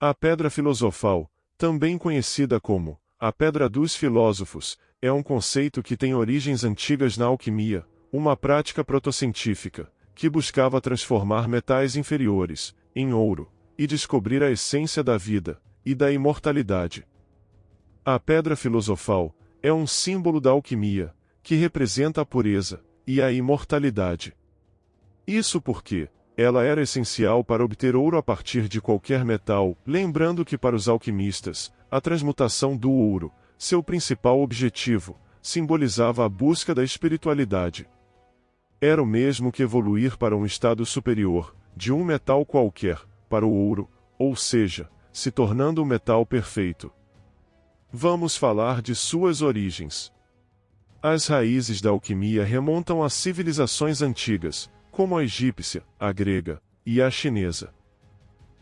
A pedra filosofal, também conhecida como a pedra dos filósofos, é um conceito que tem origens antigas na alquimia, uma prática protocientífica, que buscava transformar metais inferiores em ouro, e descobrir a essência da vida e da imortalidade. A pedra filosofal é um símbolo da alquimia, que representa a pureza e a imortalidade. Isso porque ela era essencial para obter ouro a partir de qualquer metal, lembrando que para os alquimistas, a transmutação do ouro, seu principal objetivo, simbolizava a busca da espiritualidade. Era o mesmo que evoluir para um estado superior, de um metal qualquer, para o ouro, ou seja, se tornando o metal perfeito. Vamos falar de suas origens. As raízes da alquimia remontam a civilizações antigas, como a egípcia, a grega e a chinesa.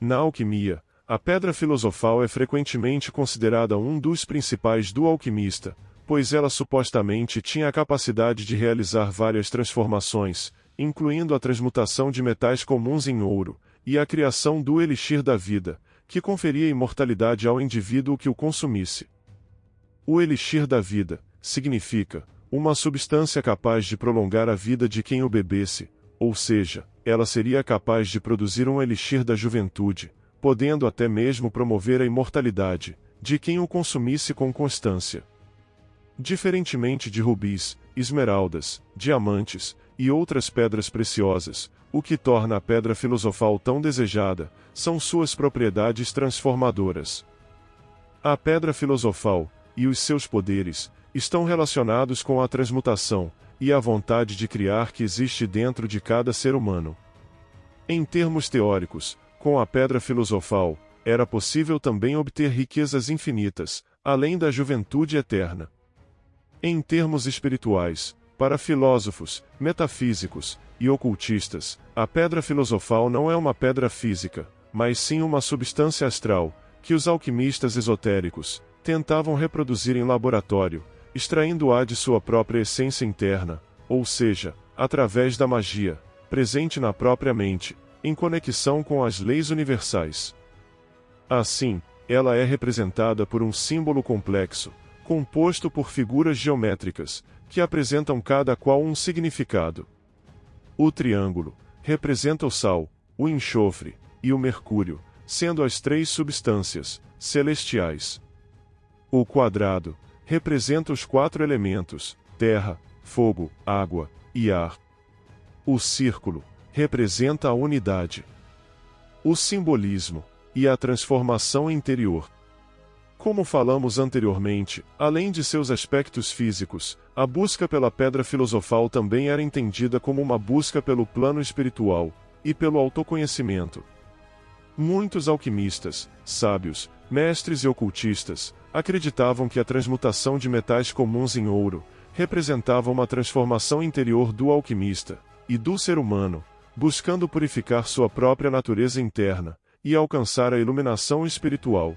Na alquimia, a pedra filosofal é frequentemente considerada um dos principais do alquimista, pois ela supostamente tinha a capacidade de realizar várias transformações, incluindo a transmutação de metais comuns em ouro, e a criação do elixir da vida, que conferia imortalidade ao indivíduo que o consumisse. O elixir da vida significa uma substância capaz de prolongar a vida de quem o bebesse, ou seja, ela seria capaz de produzir um elixir da juventude, podendo até mesmo promover a imortalidade de quem o consumisse com constância. Diferentemente de rubis, esmeraldas, diamantes e outras pedras preciosas, o que torna a pedra filosofal tão desejada são suas propriedades transformadoras. A pedra filosofal e os seus poderes estão relacionados com a transmutação e a vontade de criar que existe dentro de cada ser humano. Em termos teóricos, com a pedra filosofal, era possível também obter riquezas infinitas, além da juventude eterna. Em termos espirituais, para filósofos, metafísicos e ocultistas, a pedra filosofal não é uma pedra física, mas sim uma substância astral, que os alquimistas esotéricos tentavam reproduzir em laboratório, extraindo-a de sua própria essência interna, ou seja, através da magia, presente na própria mente, em conexão com as leis universais. Assim, ela é representada por um símbolo complexo, composto por figuras geométricas, que apresentam cada qual um significado. O triângulo representa o sal, o enxofre e o mercúrio, sendo as três substâncias celestiais. O quadrado representa os quatro elementos: terra, fogo, água e ar. O círculo representa a unidade, o simbolismo e a transformação interior. Como falamos anteriormente, além de seus aspectos físicos, a busca pela pedra filosofal também era entendida como uma busca pelo plano espiritual e pelo autoconhecimento. Muitos alquimistas, sábios, mestres e ocultistas acreditavam que a transmutação de metais comuns em ouro representava uma transformação interior do alquimista e do ser humano, buscando purificar sua própria natureza interna e alcançar a iluminação espiritual.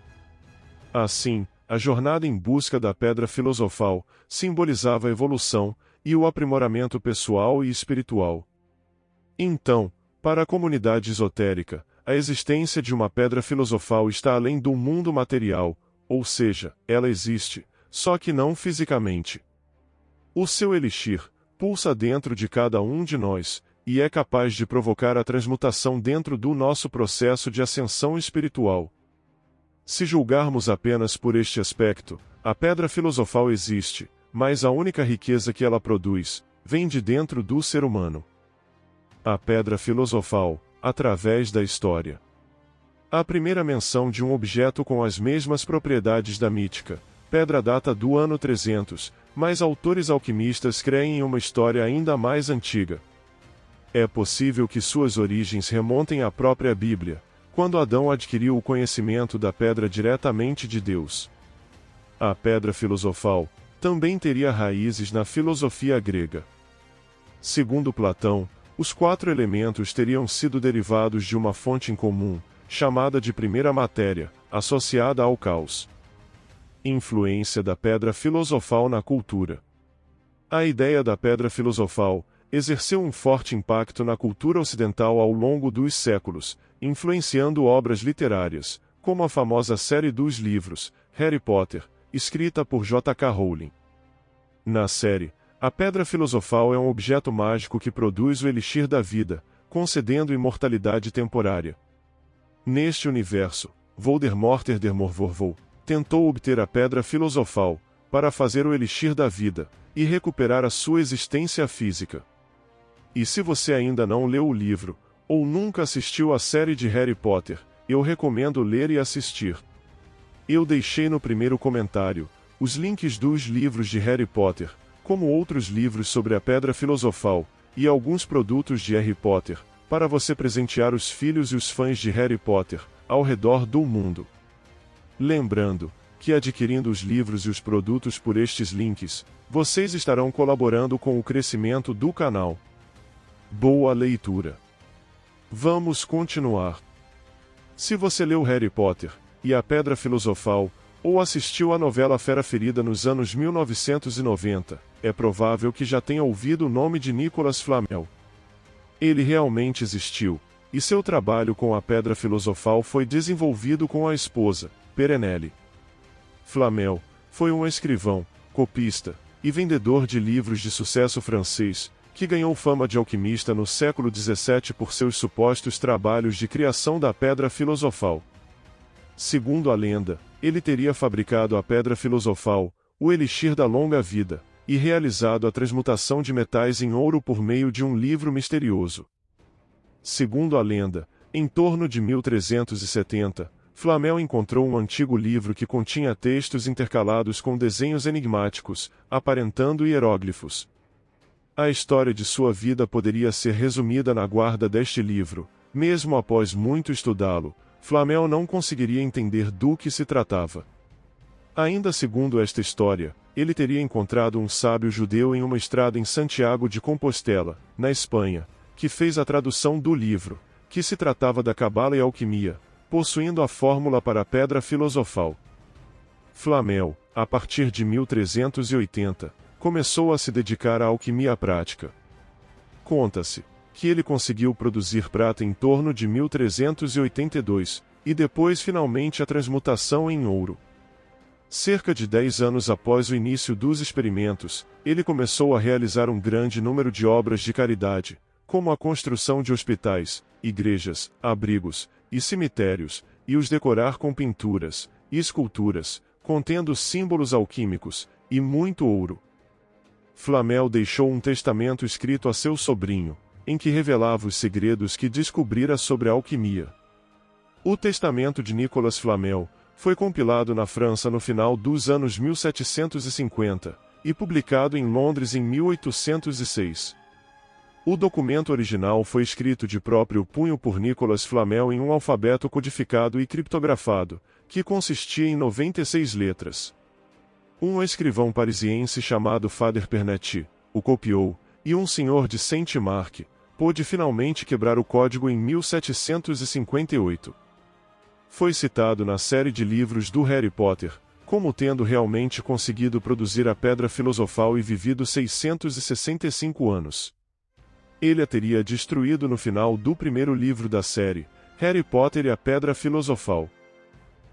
Assim, a jornada em busca da pedra filosofal simbolizava a evolução e o aprimoramento pessoal e espiritual. Então, para a comunidade esotérica, a existência de uma pedra filosofal está além do mundo material, ou seja, ela existe, só que não fisicamente. O seu elixir pulsa dentro de cada um de nós, e é capaz de provocar a transmutação dentro do nosso processo de ascensão espiritual. Se julgarmos apenas por este aspecto, a pedra filosofal existe, mas a única riqueza que ela produz vem de dentro do ser humano. A pedra filosofal, através da história. A primeira menção de um objeto com as mesmas propriedades da mítica pedra data do ano 300, mas autores alquimistas creem em uma história ainda mais antiga. É possível que suas origens remontem à própria Bíblia, quando Adão adquiriu o conhecimento da pedra diretamente de Deus. A pedra filosofal também teria raízes na filosofia grega. Segundo Platão, os quatro elementos teriam sido derivados de uma fonte em comum, chamada de primeira matéria, associada ao caos. Influência da pedra filosofal na cultura. A ideia da pedra filosofal exerceu um forte impacto na cultura ocidental ao longo dos séculos, influenciando obras literárias, como a famosa série dos livros, Harry Potter, escrita por J.K. Rowling. Na série, a Pedra Filosofal é um objeto mágico que produz o Elixir da Vida, concedendo imortalidade temporária. Neste universo, Voldemort tentou obter a Pedra Filosofal, para fazer o Elixir da Vida, e recuperar a sua existência física. E se você ainda não leu o livro, ou nunca assistiu à série de Harry Potter, eu recomendo ler e assistir. Eu deixei no primeiro comentário os links dos livros de Harry Potter, como outros livros sobre a Pedra Filosofal, e alguns produtos de Harry Potter, para você presentear os filhos e os fãs de Harry Potter, ao redor do mundo. Lembrando que adquirindo os livros e os produtos por estes links, vocês estarão colaborando com o crescimento do canal. Boa leitura! Vamos continuar. Se você leu Harry Potter e a Pedra Filosofal, ou assistiu à novela Fera Ferida nos anos 1990, é provável que já tenha ouvido o nome de Nicolas Flamel. Ele realmente existiu, e seu trabalho com a Pedra Filosofal foi desenvolvido com a esposa, Perenelle. Flamel foi um escrivão, copista e vendedor de livros de sucesso francês, que ganhou fama de alquimista no século XVII por seus supostos trabalhos de criação da Pedra Filosofal. Segundo a lenda, ele teria fabricado a Pedra Filosofal, o Elixir da Longa Vida, e realizado a transmutação de metais em ouro por meio de um livro misterioso. Segundo a lenda, em torno de 1370, Flamel encontrou um antigo livro que continha textos intercalados com desenhos enigmáticos, aparentando hieróglifos. A história de sua vida poderia ser resumida na guarda deste livro. Mesmo após muito estudá-lo, Flamel não conseguiria entender do que se tratava. Ainda segundo esta história, ele teria encontrado um sábio judeu em uma estrada em Santiago de Compostela, na Espanha, que fez a tradução do livro, que se tratava da Cabala e alquimia, possuindo a fórmula para a Pedra Filosofal. Flamel, a partir de 1380, começou a se dedicar à alquimia prática. Conta-se que ele conseguiu produzir prata em torno de 1382, e depois finalmente a transmutação em ouro. Cerca de 10 anos após o início dos experimentos, ele começou a realizar um grande número de obras de caridade, como a construção de hospitais, igrejas, abrigos e cemitérios, e os decorar com pinturas e esculturas, contendo símbolos alquímicos e muito ouro. Flamel deixou um testamento escrito a seu sobrinho, em que revelava os segredos que descobrira sobre a alquimia. O testamento de Nicolas Flamel foi compilado na França no final dos anos 1750, e publicado em Londres em 1806. O documento original foi escrito de próprio punho por Nicolas Flamel em um alfabeto codificado e criptografado, que consistia em 96 letras. Um escrivão parisiense chamado Fader Pernetti o copiou, e um senhor de Saint-Marc pôde finalmente quebrar o código em 1758. Foi citado na série de livros do Harry Potter, como tendo realmente conseguido produzir a Pedra Filosofal e vivido 665 anos. Ele a teria destruído no final do primeiro livro da série, Harry Potter e a Pedra Filosofal.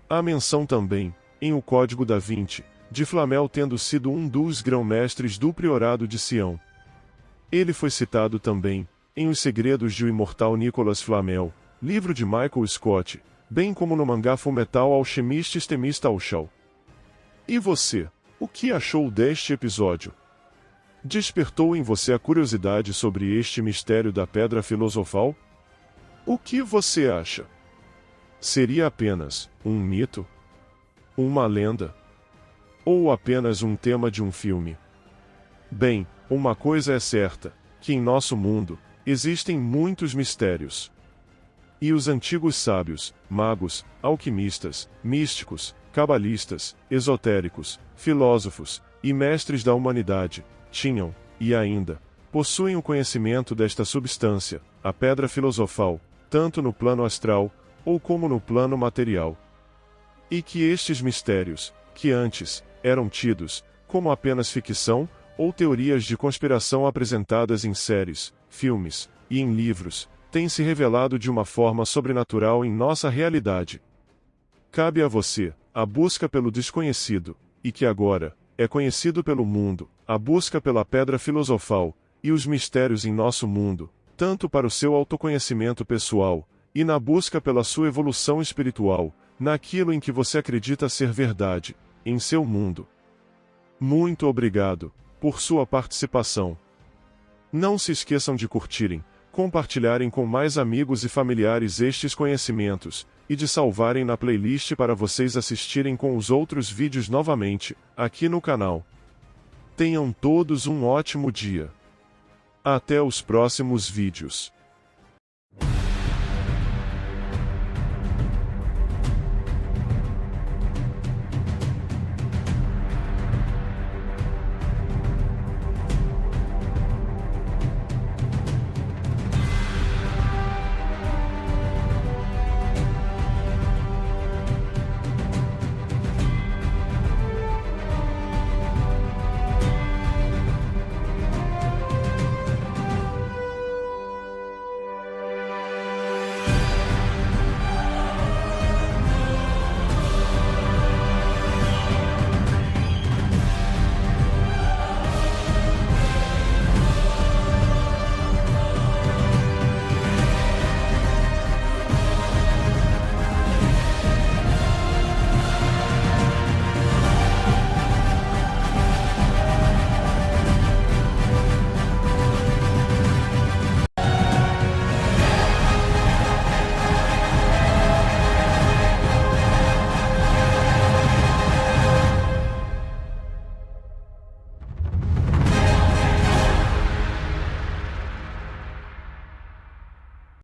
Há menção também, em O Código da Vinci, de Flamel tendo sido um dos grão-mestres do Priorado de Sião. Ele foi citado também, em Os Segredos de o Imortal Nicolas Flamel, livro de Michael Scott, bem como no mangá Fullmetal Alchemist Temista-Ulshal. E você, o que achou deste episódio? Despertou em você a curiosidade sobre este mistério da Pedra Filosofal? O que você acha? Seria apenas um mito? Uma lenda? Ou apenas um tema de um filme? Bem, uma coisa é certa, que em nosso mundo, existem muitos mistérios. E os antigos sábios, magos, alquimistas, místicos, cabalistas, esotéricos, filósofos e mestres da humanidade, tinham, e ainda, possuem o conhecimento desta substância, a Pedra Filosofal, tanto no plano astral, ou como no plano material. E que estes mistérios, que antes eram tidos como apenas ficção, ou teorias de conspiração apresentadas em séries, filmes e em livros, têm se revelado de uma forma sobrenatural em nossa realidade. Cabe a você a busca pelo desconhecido, e que agora é conhecido pelo mundo, a busca pela pedra filosofal e os mistérios em nosso mundo, tanto para o seu autoconhecimento pessoal e na busca pela sua evolução espiritual, naquilo em que você acredita ser verdade, em seu mundo. Muito obrigado por sua participação. Não se esqueçam de curtirem, compartilharem com mais amigos e familiares estes conhecimentos, e de salvarem na playlist para vocês assistirem com os outros vídeos novamente, aqui no canal. Tenham todos um ótimo dia. Até os próximos vídeos.